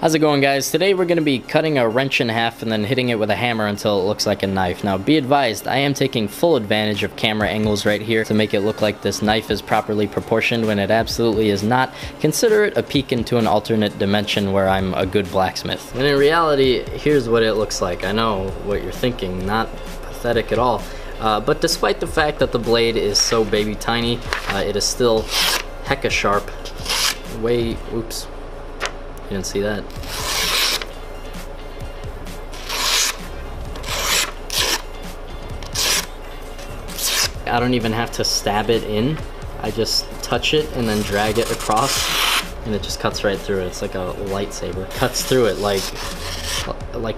How's it going, guys? Today we're going to be cutting a wrench in half and then hitting it with a hammer until it looks like a knife. Now be advised, I am taking full advantage of camera angles right here to make it look like this knife is properly proportioned when it absolutely is not. Consider it a peek into an alternate dimension where I'm a good blacksmith. And in reality, here's what it looks like. I know what you're thinking, not pathetic at all. But despite the fact that the blade is so baby tiny, it is still hecka sharp. Oops. You didn't see that. I don't even have to stab it in. I just touch it and then drag it across and it just cuts right through it. It's like a lightsaber. Cuts through it like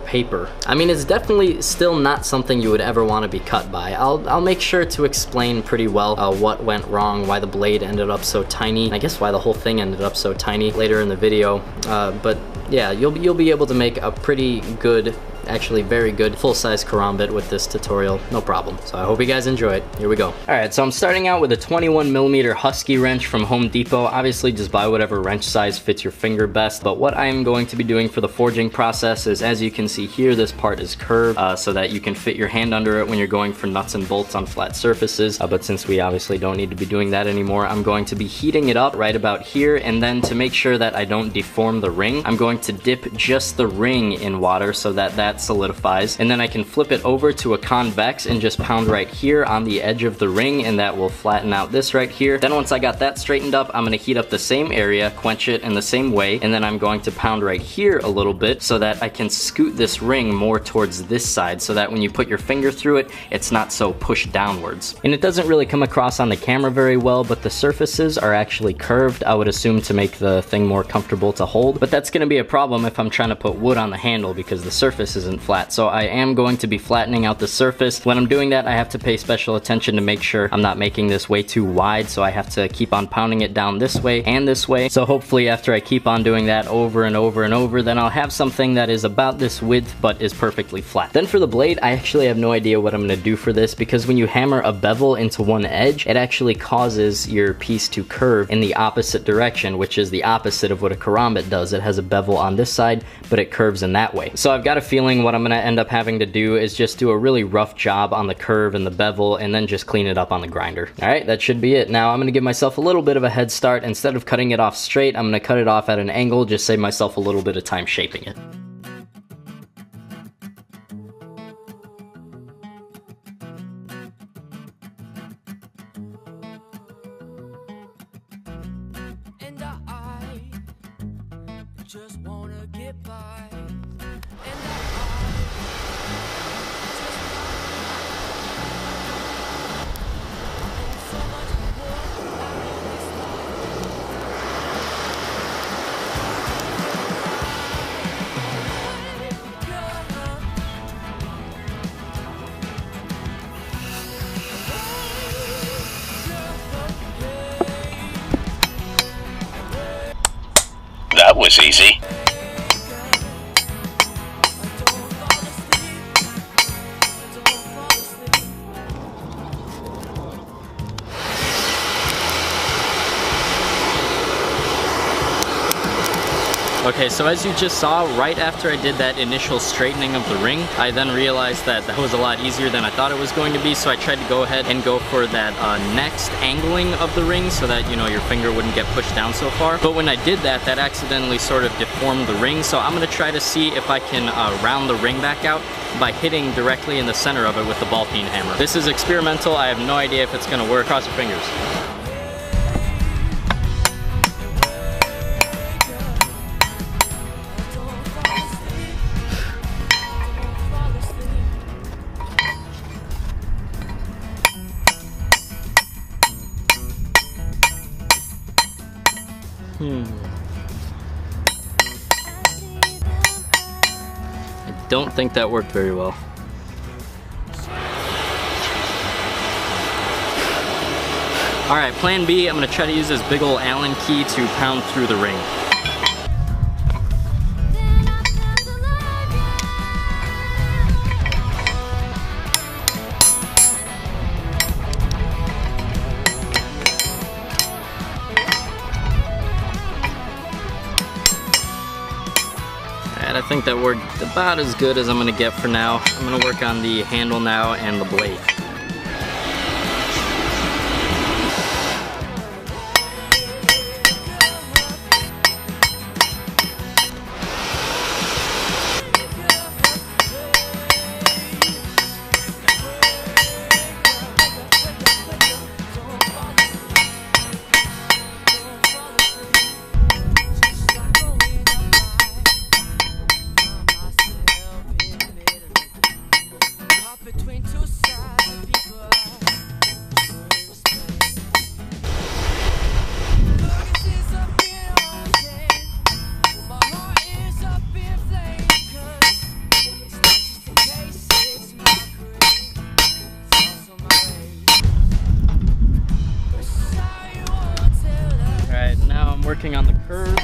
paper. I mean, it's definitely still not something you would ever want to be cut by. I'll make sure to explain pretty well what went wrong, why the blade ended up so tiny, I guess why the whole thing ended up so tiny later in the video. But yeah, you'll be able to make a pretty good, actually very good, full-size karambit with this tutorial, no problem. So I hope you guys enjoy it. Here we go. Alright, so I'm starting out with a 21mm Husky wrench from Home Depot. Obviously just buy whatever wrench size fits your finger best, but what I am going to be doing for the forging process is, as you can see here, this part is curved so that you can fit your hand under it when you're going for nuts and bolts on flat surfaces, but since we obviously don't need to be doing that anymore, I'm going to be heating it up right about here, and then to make sure that I don't deform the ring, I'm going to dip just the ring in water so that solidifies, and then I can flip it over to a convex and just pound right here on the edge of the ring, and that will flatten out this right here. Then once I got that straightened up, I'm going to heat up the same area, quench it in the same way, and then I'm going to pound right here a little bit so that I can scoot this ring more towards this side so that when you put your finger through it, it's not so pushed downwards. And it doesn't really come across on the camera very well, but the surfaces are actually curved, I would assume, to make the thing more comfortable to hold, but that's going to be a problem if I'm trying to put wood on the handle because the surface isn't flat. So I am going to be flattening out the surface. When I'm doing that, I have to pay special attention to make sure I'm not making this way too wide, so I have to keep on pounding it down this way and this way. So hopefully after I keep on doing that over and over and over, then I'll have something that is about this width but is perfectly flat. Then for the blade, I actually have no idea what I'm going to do for this, because when you hammer a bevel into one edge, it actually causes your piece to curve in the opposite direction, which is the opposite of what a karambit does. It has a bevel on this side, but it curves in that way. So I've got a feeling what I'm going to end up having to do is just do a really rough job on the curve and the bevel and then just clean it up on the grinder. Alright, that should be it. Now I'm going to give myself a little bit of a head start. Instead of cutting it off straight, I'm going to cut it off at an angle, just save myself a little bit of time shaping it. Just wanna get by. That was easy. Okay, so as you just saw, right after I did that initial straightening of the ring, I then realized that that was a lot easier than I thought it was going to be, so I tried to go ahead and go for that next angling of the ring so that, you know, your finger wouldn't get pushed down so far. But when I did that, that accidentally sort of deformed the ring, so I'm going to try to see if I can round the ring back out by hitting directly in the center of it with the ball peen hammer. This is experimental. I have no idea if it's going to work. Cross your fingers. I don't think that worked very well. Alright, plan B, I'm going to try to use this big ol' Allen key to pound through the ring. And I think that worked about as good as I'm gonna get for now. I'm gonna work on the handle now and the blade. Working on the curve.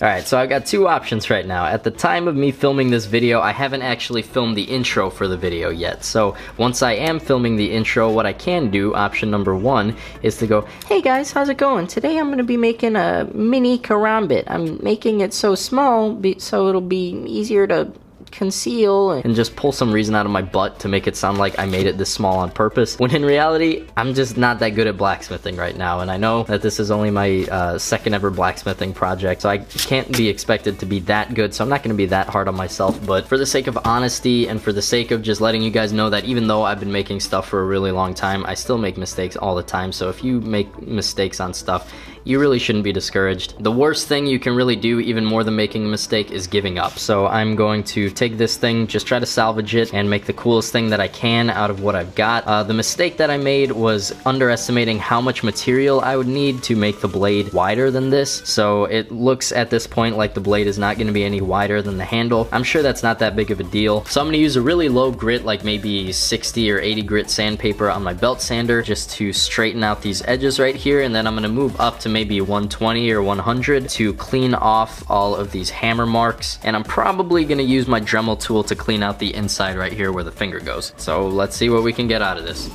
Alright, so I've got two options right now. At the time of me filming this video, I haven't actually filmed the intro for the video yet. So once I am filming the intro, what I can do, option number one, is to go, hey guys, how's it going? Today I'm going to be making a mini Karambit. I'm making it so small so it'll be easier to conceal and just pull some reason out of my butt to make it sound like I made it this small on purpose, when in reality I'm just not that good at blacksmithing right now. And I know that this is only my second ever blacksmithing project, so I can't be expected to be that good, so I'm not going to be that hard on myself. But for the sake of honesty and for the sake of just letting you guys know that even though I've been making stuff for a really long time, I still make mistakes all the time. So if you make mistakes on stuff, you really shouldn't be discouraged. The worst thing you can really do, even more than making a mistake, is giving up. So I'm going to take this thing, just try to salvage it and make the coolest thing that I can out of what I've got. The mistake that I made was underestimating how much material I would need to make the blade wider than this. So it looks at this point like the blade is not going to be any wider than the handle. I'm sure that's not that big of a deal. So I'm going to use a really low grit, like maybe 60 or 80 grit sandpaper on my belt sander, just to straighten out these edges right here. And then I'm going to move up to maybe 120 or 100 to clean off all of these hammer marks. And I'm probably going to use my Dremel tool to clean out the inside right here where the finger goes. So let's see what we can get out of this.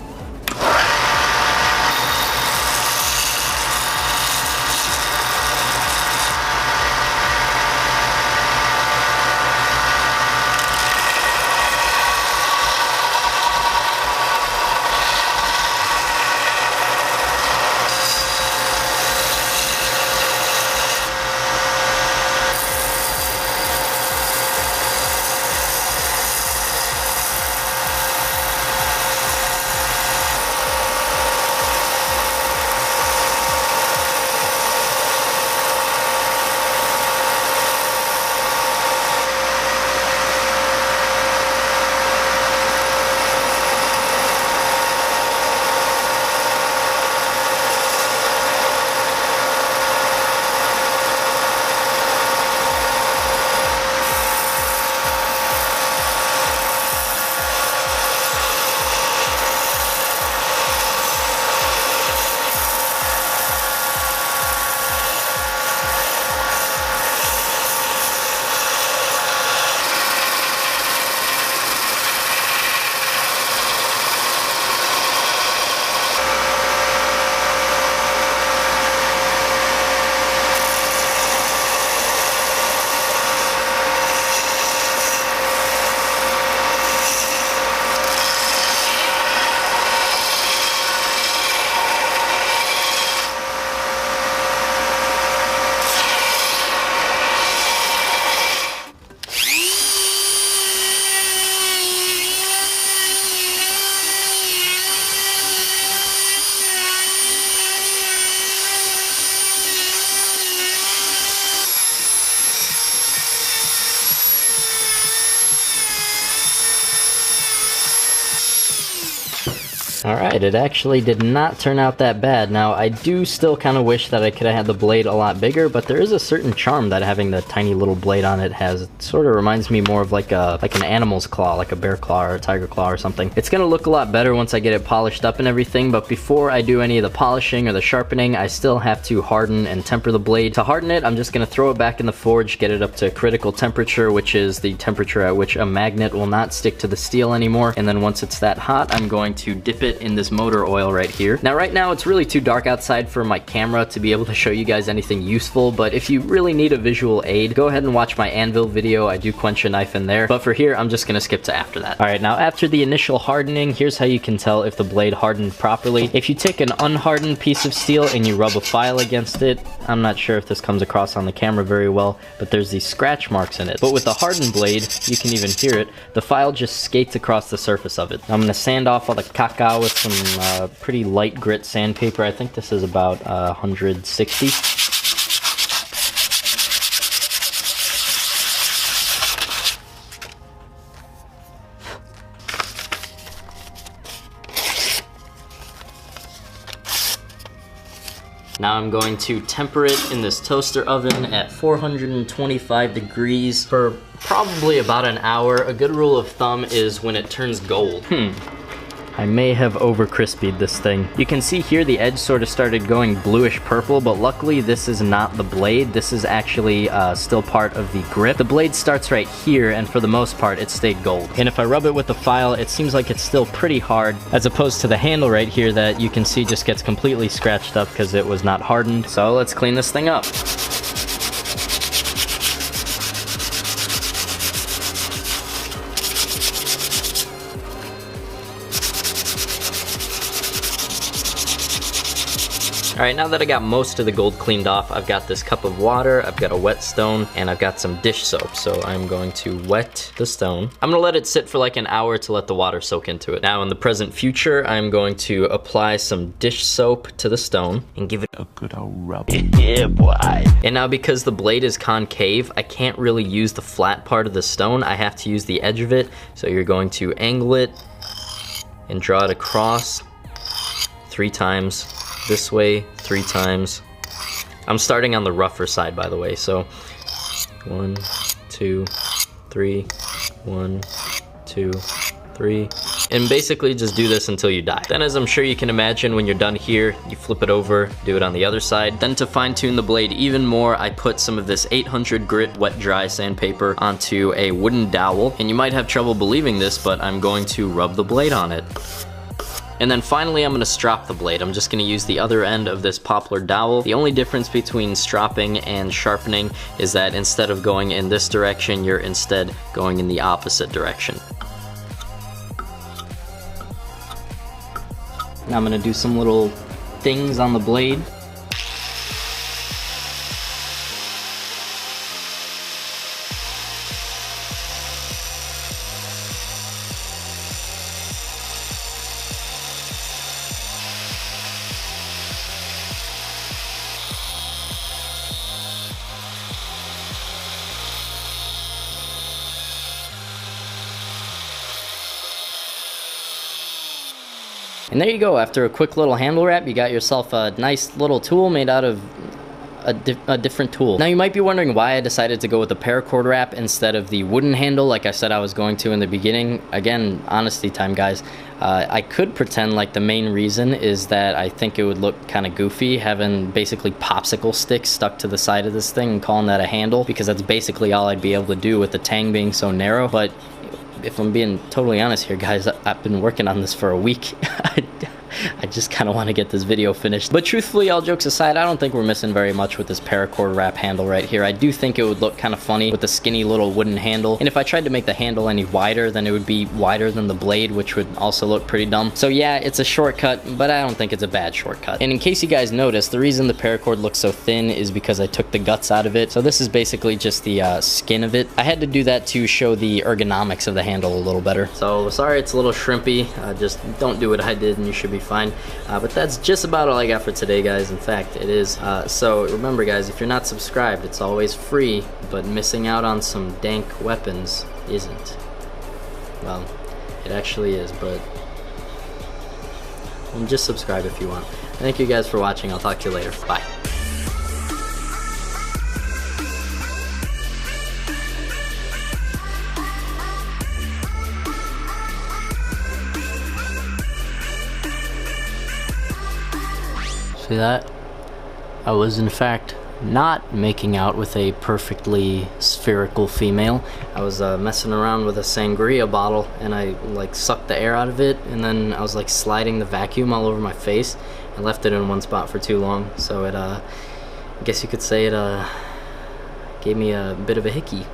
Alright, it actually did not turn out that bad. Now, I do still kind of wish that I could have had the blade a lot bigger, but there is a certain charm that having the tiny little blade on it has. It sort of reminds me more of like an animal's claw, like a bear claw or a tiger claw or something. It's gonna look a lot better once I get it polished up and everything, but before I do any of the polishing or the sharpening, I still have to harden and temper the blade. To harden it, I'm just gonna throw it back in the forge, get it up to critical temperature, which is the temperature at which a magnet will not stick to the steel anymore. And then once it's that hot, I'm going to dip it in this motor oil right here. Now right now it's really too dark outside for my camera to be able to show you guys anything useful, but if you really need a visual aid, go ahead and watch my anvil video. I do quench a knife in there, but for here I'm just gonna skip to after that. Alright, now after the initial hardening, here's how you can tell if the blade hardened properly. If you take an unhardened piece of steel and you rub a file against it, I'm not sure if this comes across on the camera very well, but there's these scratch marks in it. But with the hardened blade, you can even hear it, the file just skates across the surface of it. Now I'm gonna sand off all the caca with some pretty light grit sandpaper. I think this is about 160. Now I'm going to temper it in this toaster oven at 425 degrees for probably about an hour. A good rule of thumb is when it turns gold. I may have over crispied this thing. You can see here the edge sort of started going bluish purple, but luckily this is not the blade. This is actually still part of the grip. The blade starts right here, and for the most part it stayed gold. And if I rub it with the file, it seems like it's still pretty hard, as opposed to the handle right here that you can see just gets completely scratched up because it was not hardened. So let's clean this thing up. Alright, now that I got most of the gold cleaned off, I've got this cup of water, I've got a whetstone, and I've got some dish soap. So I'm going to wet the stone. I'm gonna let it sit for like an hour to let the water soak into it. Now in the present future, I'm going to apply some dish soap to the stone and give it a good old rub. Yeah, boy. And now because the blade is concave, I can't really use the flat part of the stone. I have to use the edge of it. So you're going to angle it and draw it across 3 times. This way 3 times. I'm starting on the rougher side, by the way, so 1, 2, 3, 1, 2, 3, and basically just do this until you die. Then, as I'm sure you can imagine, when you're done here, you flip it over, do it on the other side. Then to fine tune the blade even more, I put some of this 800 grit wet dry sandpaper onto a wooden dowel, and you might have trouble believing this, but I'm going to rub the blade on it. And then finally I'm going to strop the blade. I'm just going to use the other end of this poplar dowel. The only difference between stropping and sharpening is that instead of going in this direction, you're instead going in the opposite direction. Now I'm going to do some little things on the blade. And there you go. After a quick little handle wrap, you got yourself a nice little tool made out of a different tool. Now you might be wondering why I decided to go with the paracord wrap instead of the wooden handle like I said I was going to in the beginning. Again, honesty time, guys. I could pretend like the main reason is that I think it would look kind of goofy having basically popsicle sticks stuck to the side of this thing and calling that a handle, because that's basically all I'd be able to do with the tang being so narrow. But if I'm being totally honest here, guys, I've been working on this for a week. I just kind of want to get this video finished. But truthfully, all jokes aside, I don't think we're missing very much with this paracord wrap handle right here. I do think it would look kind of funny with the skinny little wooden handle. And if I tried to make the handle any wider, then it would be wider than the blade, which would also look pretty dumb. So yeah, it's a shortcut, but I don't think it's a bad shortcut. And in case you guys noticed, the reason the paracord looks so thin is because I took the guts out of it. So this is basically just the skin of it. I had to do that to show the ergonomics of the handle a little better. So sorry it's a little shrimpy. Just don't do what I did and you should be fine. But that's just about all I got for today, guys. In fact, it is. So remember, guys, if you're not subscribed, it's always free, but missing out on some dank weapons isn't. Well, it actually is, but and just subscribe if you want. Thank you guys for watching. I'll talk to you later. Bye. See that? I was in fact not making out with a perfectly spherical female. I was messing around with a sangria bottle, and I like sucked the air out of it, and then I was like sliding the vacuum all over my face. I left it in one spot for too long, so it I guess you could say it gave me a bit of a hickey.